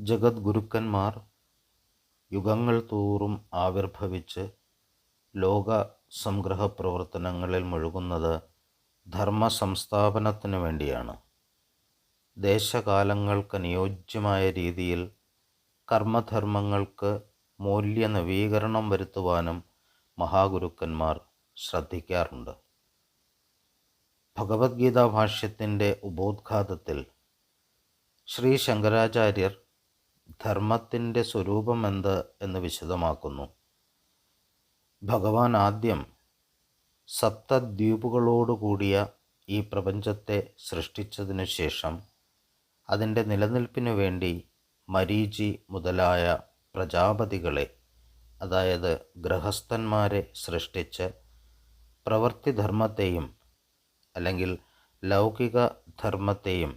ജഗദ്ഗുരുക്കന്മാർ യുഗങ്ങൾ തോറും ആവിർഭവിച്ച് ലോക സംഗ്രഹ പ്രവർത്തനങ്ങളിൽ മുഴുകുന്നത് ധർമ്മസംസ്ഥാപനത്തിനു വേണ്ടിയാണ്. ദേശകാലങ്ങൾക്കനുയോജ്യമായ രീതിയിൽ കർമ്മധർമ്മങ്ങൾക്ക് മൂല്യനവീകരണം വരുത്തുവാനും മഹാഗുരുക്കന്മാർ ശ്രദ്ധിക്കാറുണ്ട്. ഭഗവത്ഗീതാ ഭാഷ്യത്തിൻ്റെ ഉപോദ്ഘാതത്തിൽ ശ്രീ ശങ്കരാചാര്യർ ധർമ്മത്തിൻ്റെ സ്വരൂപമെന്ത് എന്ന് വിശദമാക്കുന്നു. ഭഗവാൻ ആദ്യം സപ്തദ്വീപുകളോടുകൂടിയ ഈ പ്രപഞ്ചത്തെ സൃഷ്ടിച്ചതിനു ശേഷം അതിൻ്റെ നിലനിൽപ്പിനു വേണ്ടി മരീചി മുതലായ പ്രജാപതികളെ, അതായത് ഗൃഹസ്ഥന്മാരെ സൃഷ്ടിച്ച് പ്രവൃത്തിധർമ്മത്തെയും അല്ലെങ്കിൽ ലൗകിക ധർമ്മത്തെയും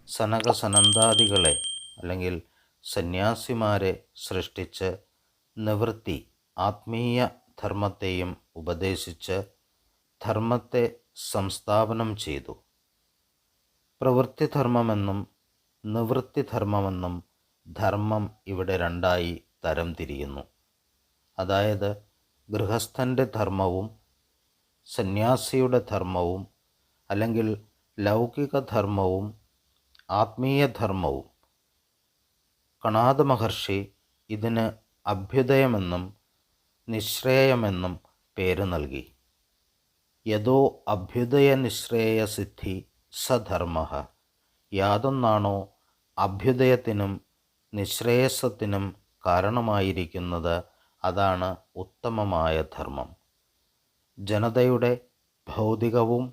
സനകസനന്ദാദികളെ അല്ലെങ്കിൽ സന്യാസിമാരെ സൃഷ്ടിച്ച് നിവൃത്തി ആത്മീയ ധർമ്മത്തെയും ഉപദേശിച്ച് ധർമ്മത്തെ സംസ്ഥാപനം ചെയ്തു. പ്രവൃത്തിധർമ്മമെന്നും നിവൃത്തിധർമ്മമെന്നും ധർമ്മം ഇവിടെ രണ്ടായി തരംതിരിയുന്നു. അതായത് ഗൃഹസ്ഥൻ്റെ ധർമ്മവും സന്യാസിയുടെ ധർമ്മവും അല്ലെങ്കിൽ ലൗകിക ധർമ്മവും ആത്മീയ ധർമ്മവും. കണാദ മഹർഷി ഇതിന് അഭ്യുദയമെന്നും നിശ്രേയമെന്നും പേര് നൽകി. യതോ അഭ്യുദയ നിശ്രേയ സിദ്ധി സധർമ്മഃ. യാതൊന്നാണോ അഭ്യുദയത്തിനും നിശ്രേയസത്തിനും കാരണമായിരിക്കുന്നത് അതാണ് ഉത്തമമായ ധർമ്മം. ജനതയുടെ ഭൗതികവും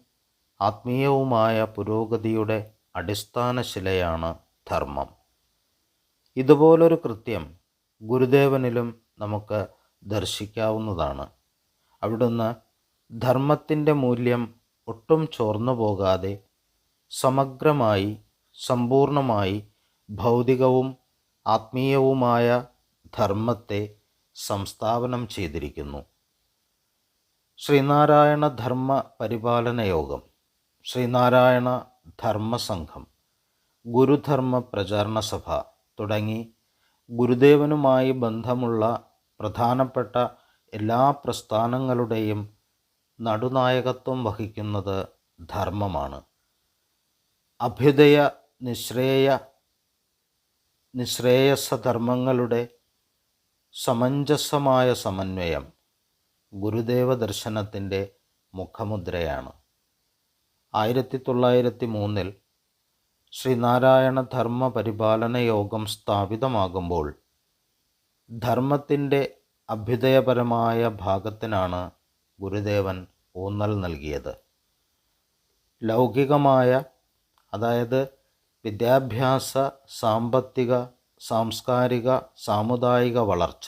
ആത്മീയവുമായ പുരോഗതിയുടെ അടിസ്ഥാനശിലയാണ് ധർമ്മം. ഇതുപോലൊരു കൃത്യം ഗുരുദേവനിലും നമുക്ക് ദർശിക്കാവുന്നതാണ്. അവിടുന്ന് ധർമ്മത്തിൻ്റെ മൂല്യം ഒട്ടും ചോർന്നു പോകാതെ സമഗ്രമായി സമ്പൂർണമായി ഭൗതികവും ആത്മീയവുമായ ധർമ്മത്തെ സംസ്ഥാപനം ചെയ്തിരിക്കുന്നു. ശ്രീനാരായണ ധർമ്മ പരിപാലന യോഗം, ശ്രീനാരായണ ധർമ്മസംഘം, ഗുരുധർമ്മ പ്രചാരണ സഭ തുടങ്ങി ഗുരുദേവനുമായി ബന്ധമുള്ള പ്രധാനപ്പെട്ട എല്ലാ പ്രസ്ഥാനങ്ങളുടെയും നടുനായകത്വം വഹിക്കുന്നത് ധർമ്മമാണ്. അഭ്യുദയ നിശ്രേയസധർമ്മങ്ങളുടെ സമഞ്ജസമായ സമന്വയം ഗുരുദേവ ദർശനത്തിൻ്റെ മുഖമുദ്രയാണ്. 1903 ശ്രീനാരായണ ധർമ്മ പരിപാലന യോഗം സ്ഥാപിതമാകുമ്പോൾ ധർമ്മത്തിൻ്റെ അഭ്യുദയപരമായ ഭാഗത്തിനാണ് ഗുരുദേവൻ ഊന്നൽ നൽകിയത്. ലൗകികമായ, അതായത് വിദ്യാഭ്യാസ, സാമ്പത്തിക, സാംസ്കാരിക, സാമുദായിക വളർച്ച,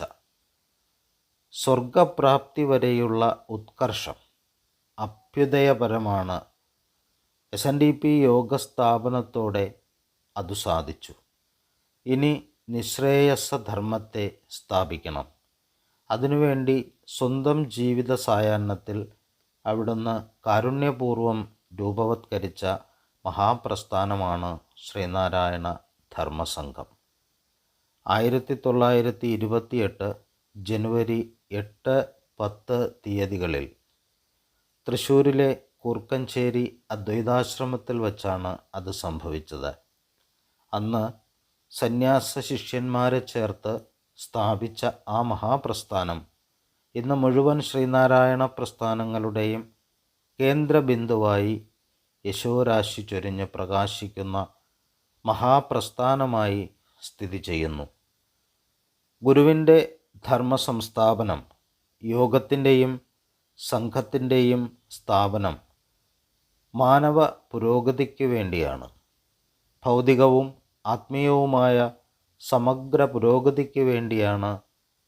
സ്വർഗപ്രാപ്തി വരെയുള്ള ഉത്കർഷം അഭ്യുദയപരമാണ്. SNDP യോഗ സ്ഥാപനത്തോടെ അതു സാധിച്ചു. ഇനി നിശ്രേയസധർമ്മത്തെ സ്ഥാപിക്കണം. അതിനുവേണ്ടി സ്വന്തം ജീവിത സായാഹ്നത്തിൽ അവിടുന്ന് കാരുണ്യപൂർവം രൂപവത്കരിച്ച മഹാപ്രസ്ഥാനമാണ് ശ്രീനാരായണ ധർമ്മസംഘം. 1928 ജനുവരി 8, 10 തീയതികളിൽ തൃശ്ശൂരിലെ കൂർക്കഞ്ചേരി അദ്വൈതാശ്രമത്തിൽ വച്ചാണ് അത് സംഭവിച്ചത്. അന്ന് സന്യാസ ശിഷ്യന്മാരെ ചേർത്ത് സ്ഥാപിച്ച ആ മഹാപ്രസ്ഥാനം ഇന്ന് മുഴുവൻ ശ്രീനാരായണ പ്രസ്ഥാനങ്ങളുടെയും കേന്ദ്രബിന്ദുവായി യശോരാശി ചൊരിഞ്ഞ് പ്രകാശിക്കുന്ന മഹാപ്രസ്ഥാനമായി സ്ഥിതി ചെയ്യുന്നു. ഗുരുവിൻ്റെ ധർമ്മസംസ്ഥാപനം, യോഗത്തിൻ്റെയും സംഘത്തിൻ്റെയും സ്ഥാപനം മാനവ പുരോഗതിക്ക് വേണ്ടിയാണ്. ഭൗതികവും ആത്മീയവുമായ സമഗ്ര പുരോഗതിക്ക് വേണ്ടിയാണ്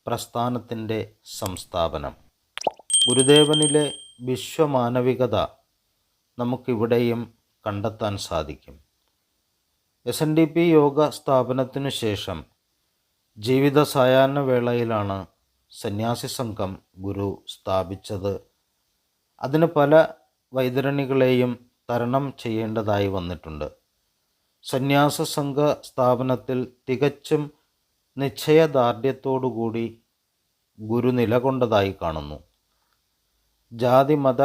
പ്രസ്ഥാനത്തിൻ്റെ സംസ്ഥാപനം. ഗുരുദേവനിലെ വിശ്വമാനവികത നമുക്കിവിടെയും കണ്ടെത്താൻ സാധിക്കും. SNDP യോഗ സ്ഥാപനത്തിനു ശേഷം ജീവിത സായാഹ്ന വേളയിലാണ് സന്യാസി സംഘം ഗുരു സ്ഥാപിച്ചത്. അതിന് പല വൈതരണികളെയും തരണം ചെയ്യേണ്ടതായി വന്നിട്ടുണ്ട്. സന്യാസസംഘ സ്ഥാപനത്തിൽ തികച്ചും നിശ്ചയദാർഢ്യത്തോടുകൂടി ഗുരു നിലകൊണ്ടതായി കാണുന്നു. ജാതിമത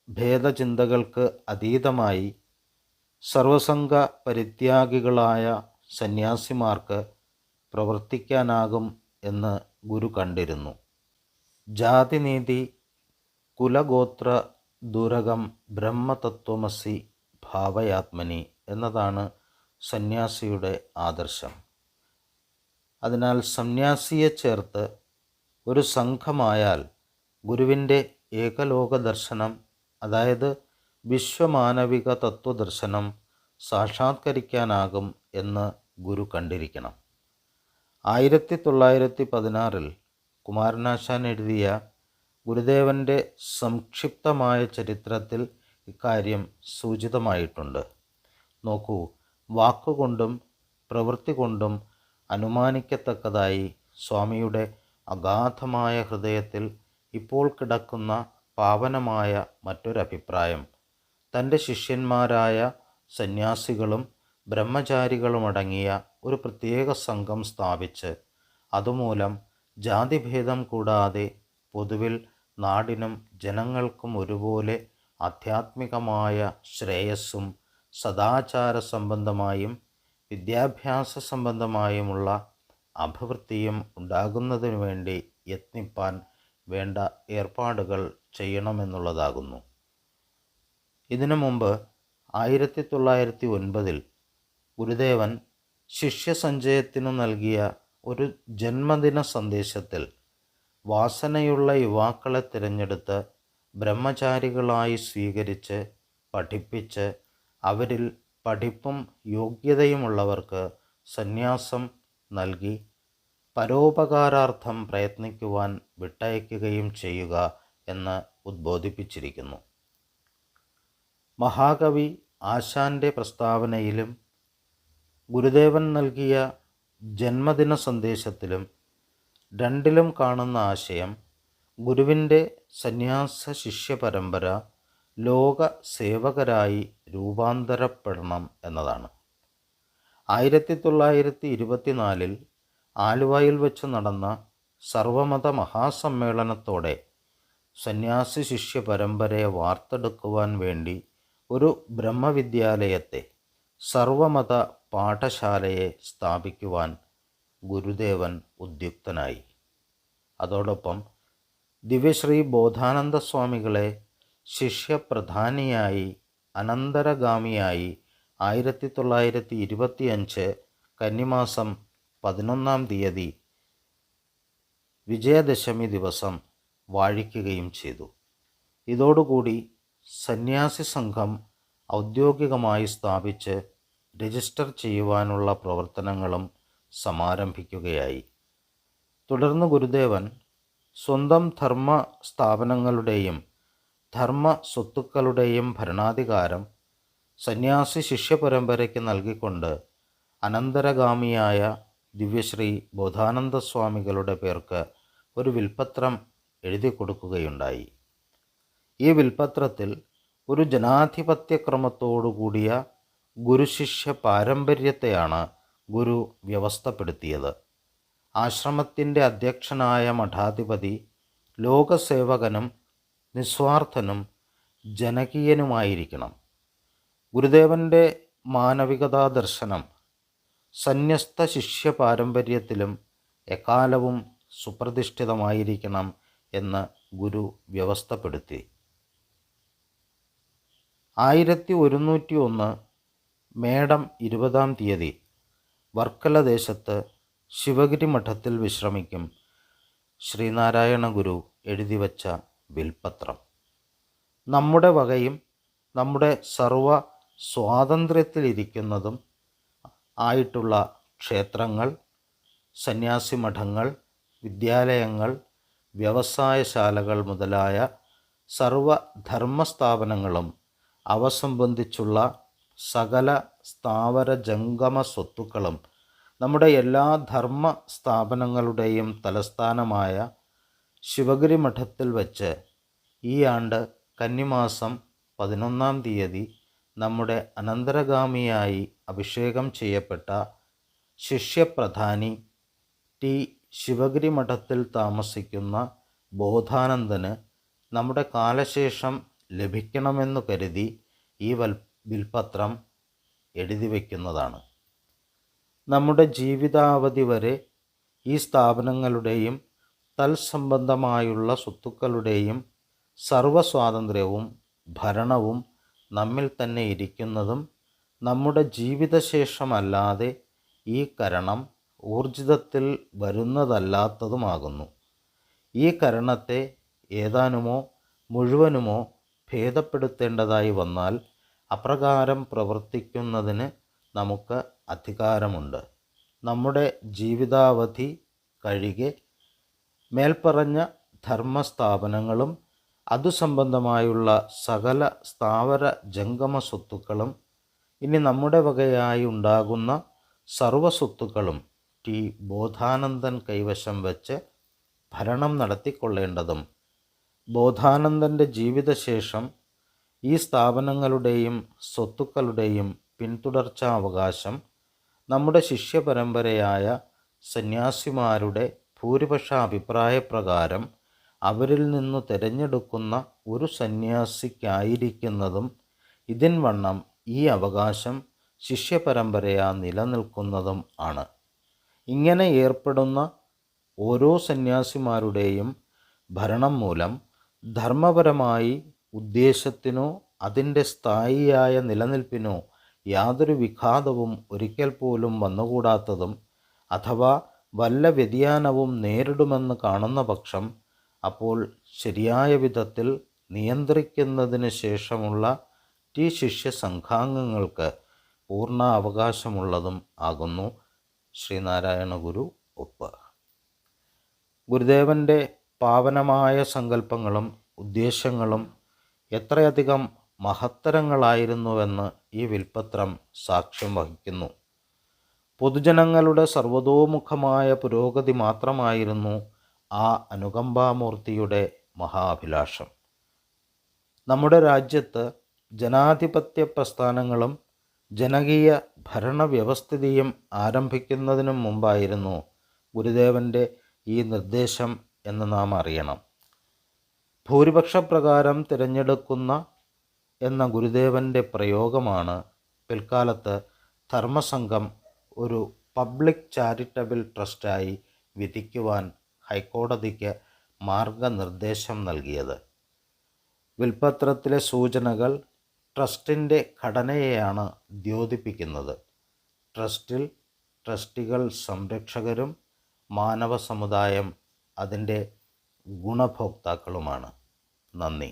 ഭേദചിന്തകൾക്ക് അതീതമായി സർവസംഘ പരിത്യാഗികളായ സന്യാസിമാർക്ക് പ്രവർത്തിക്കാനാകും എന്ന് ഗുരു കണ്ടിരുന്നു. ജാതിനീതി കുലഗോത്ര ദുരകം ബ്രഹ്മതത്വമസി ഭാവയാത്മനി എന്നതാണ് സന്യാസിയുടെ ആദർശം. അതിനാൽ സന്യാസിയെ ചേർത്ത് ഒരു സംഘമായാൽ ഗുരുവിൻ്റെ ഏകലോക ദർശനം, അതായത് വിശ്വമാനവിക തത്വദർശനം സാക്ഷാത്കരിക്കാനാകും എന്ന് ഗുരു കണ്ടിരിക്കണം. 1916 കുമാരനാശാൻ എഴുതിയ ഗുരുദേവൻ്റെ സംക്ഷിപ്തമായ ചരിത്രത്തിൽ ഇക്കാര്യം സൂചിതമായിട്ടുണ്ട്. നോക്കൂ, വാക്കുകൊണ്ടും പ്രവൃത്തി കൊണ്ടും അനുമാനിക്കത്തക്കതായി സ്വാമിയുടെ അഗാധമായ ഹൃദയത്തിൽ ഇപ്പോൾ കിടക്കുന്ന പാവനമായ മറ്റൊരഭിപ്രായം തൻ്റെ ശിഷ്യന്മാരായ സന്യാസികളും ബ്രഹ്മചാരികളുമടങ്ങിയ ഒരു പ്രത്യേക സംഘം സ്ഥാപിച്ച് അതുമൂലം ജാതിഭേദം കൂടാതെ പൊതുവിൽ നാടിനും ജനങ്ങൾക്കും ഒരുപോലെ ആധ്യാത്മികമായ ശ്രേയസ്സും സദാചാര സംബന്ധമായും വിദ്യാഭ്യാസ സംബന്ധമായുമുള്ള അഭിവൃദ്ധിയും ഉണ്ടാകുന്നതിനു വേണ്ടി യത്നിപ്പാൻ വേണ്ട ഏർപ്പാടുകൾ ചെയ്യണമെന്നുള്ളതാകുന്നു. ഇതിനു മുമ്പ് 1909 ഗുരുദേവൻ ശിഷ്യസഞ്ചയത്തിനു നൽകിയ ഒരു ജന്മദിന സന്ദേശത്തിൽ വാസനയുള്ള യുവാക്കളെ തിരഞ്ഞെടുത്ത് ബ്രഹ്മചാരികളായി സ്വീകരിച്ച് പഠിപ്പിച്ച് അവരിൽ പഠിപ്പും യോഗ്യതയുമുള്ളവർക്ക് സന്യാസം നൽകി പരോപകാരാർത്ഥം പ്രയത്നിക്കുവാൻ വിട്ടയക്കുകയും ചെയ്യുക എന്ന് ഉദ്ബോധിപ്പിച്ചിരിക്കുന്നു. മഹാകവി ആശാൻ്റെ പ്രസ്താവനയിലും ഗുരുദേവൻ നൽകിയ ജന്മദിന സന്ദേശത്തിലും രണ്ടിലും കാണുന്ന ആശയം ഗുരുവിൻ്റെ സന്യാസ ശിഷ്യ പരമ്പര ലോക സേവകരായി രൂപാന്തരപ്പെടണം എന്നതാണ്. 1924 ആലുവയിൽ വെച്ച് നടന്ന സർവമത മഹാസമ്മേളനത്തോടെ സന്യാസി ശിഷ്യ പരമ്പരയെ വാർത്തെടുക്കുവാൻ വേണ്ടി ഒരു ബ്രഹ്മവിദ്യാലയത്തെ സർവമത പാഠശാലയെ സ്ഥാപിക്കുവാൻ ഗുരുദേവൻ ഉദ്യുക്തനായി. അതോടൊപ്പം ദിവ്യശ്രീ ബോധാനന്ദ സ്വാമികളെ ശിഷ്യപ്രധാനിയായി അനന്തരഗാമിയായി 1925 കന്നിമാസം 11 വിജയദശമി ദിവസം വാഴിക്കുകയും ചെയ്തു. ഇതോടുകൂടി സന്യാസി സംഘം ഔദ്യോഗികമായി സ്ഥാപിച്ച് രജിസ്റ്റർ ചെയ്യുവാനുള്ള പ്രവർത്തനങ്ങളും സമാരംഭിക്കുകയായി. തുടർന്ന് ഗുരുദേവൻ സ്വന്തം ധർമ്മ സ്ഥാപനങ്ങളുടെയും ധർമ്മ സ്വത്തുക്കളുടെയും ഭരണാധികാരം സന്യാസി ശിഷ്യ പരമ്പരയ്ക്ക് നൽകിക്കൊണ്ട് അനന്തരഗാമിയായ ദിവ്യശ്രീ ബോധാനന്ദ സ്വാമികളുടെ പേർക്ക് ഒരു വിൽപ്പത്രം എഴുതി കൊടുക്കുകയുണ്ടായി. ഈ വിൽപ്പത്രത്തിൽ ഒരു ജനാധിപത്യക്രമത്തോടുകൂടിയ ഗുരുശിഷ്യ പാരമ്പര്യത്തെയാണ് ഗുരു വ്യവസ്ഥപ്പെടുത്തിയത്. ആശ്രമത്തിൻ്റെ അധ്യക്ഷനായ മഠാധിപതി ലോകസേവകനും നിസ്വാർത്ഥനും ജനകീയനുമായിരിക്കണം. ഗുരുദേവൻ്റെ മാനവികതാ ദർശനം സന്യസ്ത ശിഷ്യ പാരമ്പര്യത്തിലും എക്കാലവും സുപ്രതിഷ്ഠിതമായിരിക്കണം എന്ന് ഗുരു വ്യവസ്ഥപ്പെടുത്തി. 1101 മേടം 20 വർക്കല ദേശത്ത് ശിവഗിരി മഠത്തിൽ വിശ്രമിക്കും ശ്രീനാരായണ ഗുരു എഴുതിവച്ച വിൽപ്പത്രം. നമ്മുടെ വകയും നമ്മുടെ സർവ സ്വാതന്ത്ര്യത്തിലിരിക്കുന്നതും ആയിട്ടുള്ള ക്ഷേത്രങ്ങൾ, സന്യാസി മഠങ്ങൾ, വിദ്യാലയങ്ങൾ, വ്യവസായശാലകൾ മുതലായ സർവധർമ്മസ്ഥാപനങ്ങളും അവ സംബന്ധിച്ചുള്ള സകല സ്ഥാവര ജംഗമ സ്വത്തുക്കളും നമ്മുടെ എല്ലാ ധർമ്മ സ്ഥാപനങ്ങളുടെയും തലസ്ഥാനമായ ശിവഗിരി മഠത്തിൽ വച്ച് ഈ ആണ്ട് കന്നിമാസം 11 നമ്മുടെ അനന്തരഗാമിയായി അഭിഷേകം ചെയ്യപ്പെട്ട ശിഷ്യപ്രധാനി ടി ശിവഗിരി മഠത്തിൽ താമസിക്കുന്ന ബോധാനന്ദന് നമ്മുടെ കാലശേഷം ലഭിക്കണമെന്നു കരുതി ഈ വിൽപ്പത്രം എഴുതി വയ്ക്കുന്നതാണ്. നമ്മുടെ ജീവിതാവധി വരെ ഈ സ്ഥാപനങ്ങളുടെയും തൽസംബന്ധമായുള്ള സ്വത്തുക്കളുടെയും സർവ്വസ്വാതന്ത്ര്യവും ഭരണവും നമ്മിൽ തന്നെ ഇരിക്കുന്നതും നമ്മുടെ ജീവിതശേഷമല്ലാതെ ഈ കരണം ഊർജിതത്തിൽ വരുന്നതല്ലാത്തതുമാകുന്നു. ഈ കരണത്തെ ഏതാനുമോ മുഴുവനുമോ ഭേദപ്പെടുത്തേണ്ടതായി വന്നാൽ അപ്രകാരം പ്രവർത്തിക്കുന്നതിന് നമുക്ക് അധികാരമുണ്ട്. നമ്മുടെ ജീവിതാവധി കഴികെ മേൽപ്പറഞ്ഞ ധർമ്മസ്ഥാപനങ്ങളും അതു സംബന്ധമായുള്ള സകല സ്ഥാവര ജംഗമ സ്വത്തുക്കളും ഇനി നമ്മുടെ വകയായി ഉണ്ടാകുന്ന സർവസ്വത്തുക്കളും ടി ബോധാനന്ദൻ കൈവശം വെച്ച് ഭരണം നടത്തിക്കൊള്ളേണ്ടതും ബോധാനന്ദൻ്റെ ജീവിതശേഷം ഈ സ്ഥാപനങ്ങളുടെയും സ്വത്തുക്കളുടെയും പിന്തുടർച്ചാവകാശം നമ്മുടെ ശിഷ്യപരമ്പരയായ സന്യാസിമാരുടെ ഭൂരിപക്ഷ അഭിപ്രായപ്രകാരം അവരിൽ നിന്നു തിരഞ്ഞെടുക്കുന്ന ഒരു സന്യാസിക്കായിരിക്കുന്നതും ഇതിൻവണ്ണം ഈ അവകാശം ശിഷ്യപരമ്പരയാ നിലനിൽക്കുന്നതും ആണ്. ഇങ്ങനെ ഏർപ്പെടുന്ന ഓരോ സന്യാസിമാരുടെയും ഭരണം മൂലം ധർമ്മപരമായി ഉദ്ദേശത്തിനോ അതിൻ്റെ സ്ഥായിയായ നിലനിൽപ്പിനോ യാതൊരു വിഘാതവും ഒരിക്കൽ പോലും വന്നുകൂടാത്തതും അഥവാ വല്ല വ്യതിയാനവും നേരിടുമെന്ന് കാണുന്ന പക്ഷം അപ്പോൾ ശരിയായ വിധത്തിൽ നിയന്ത്രിക്കുന്നതിന് ശേഷമുള്ള ടി ശിഷ്യ സംഘാംഗങ്ങൾക്ക് പൂർണ്ണ അവകാശമുള്ളതും ആകുന്നു. ശ്രീനാരായണ ഗുരു ഒപ്പ്. ഗുരുദേവൻ്റെ പാവനമായ സങ്കല്പങ്ങളും ഉദ്ദേശ്യങ്ങളും എത്രയധികം മഹത്തരങ്ങളായിരുന്നുവെന്ന് ഈ വിൽപ്പത്രം സാക്ഷ്യം വഹിക്കുന്നു. പൊതുജനങ്ങളുടെ സർവതോമുഖമായ പുരോഗതി മാത്രമായിരുന്നു ആ അനുകമ്പാമൂർത്തിയുടെ മഹാഭിലാഷം. നമ്മുടെ രാജ്യത്ത് ജനാധിപത്യ പ്രസ്ഥാനങ്ങളും ജനകീയ ഭരണവ്യവസ്ഥിതിയും ആരംഭിക്കുന്നതിനും മുമ്പായിരുന്നു ഗുരുദേവൻ്റെ ഈ നിർദ്ദേശം എന്ന് നാം അറിയണം. ഭൂരിപക്ഷപ്രകാരം തിരഞ്ഞെടുക്കുന്ന എന്ന ഗുരുദേവൻ്റെ പ്രയോഗമാണ് പിൽക്കാലത്ത് ധർമ്മസംഘം ഒരു പബ്ലിക് ചാരിറ്റബിൾ ട്രസ്റ്റായി വിധിക്കുവാൻ ഹൈക്കോടതിക്ക് മാർഗനിർദ്ദേശം നൽകിയത്. വിൽപ്പത്രത്തിലെ സൂചനകൾ ട്രസ്റ്റിൻ്റെ ഘടനയെയാണ് ദ്യോതിപ്പിക്കുന്നത്. ട്രസ്റ്റിൽ ട്രസ്റ്റികൾ സംരക്ഷകരും മാനവ സമുദായം അതിൻ്റെ ഗുണഭോക്താക്കളുമാണ്. നന്ദി.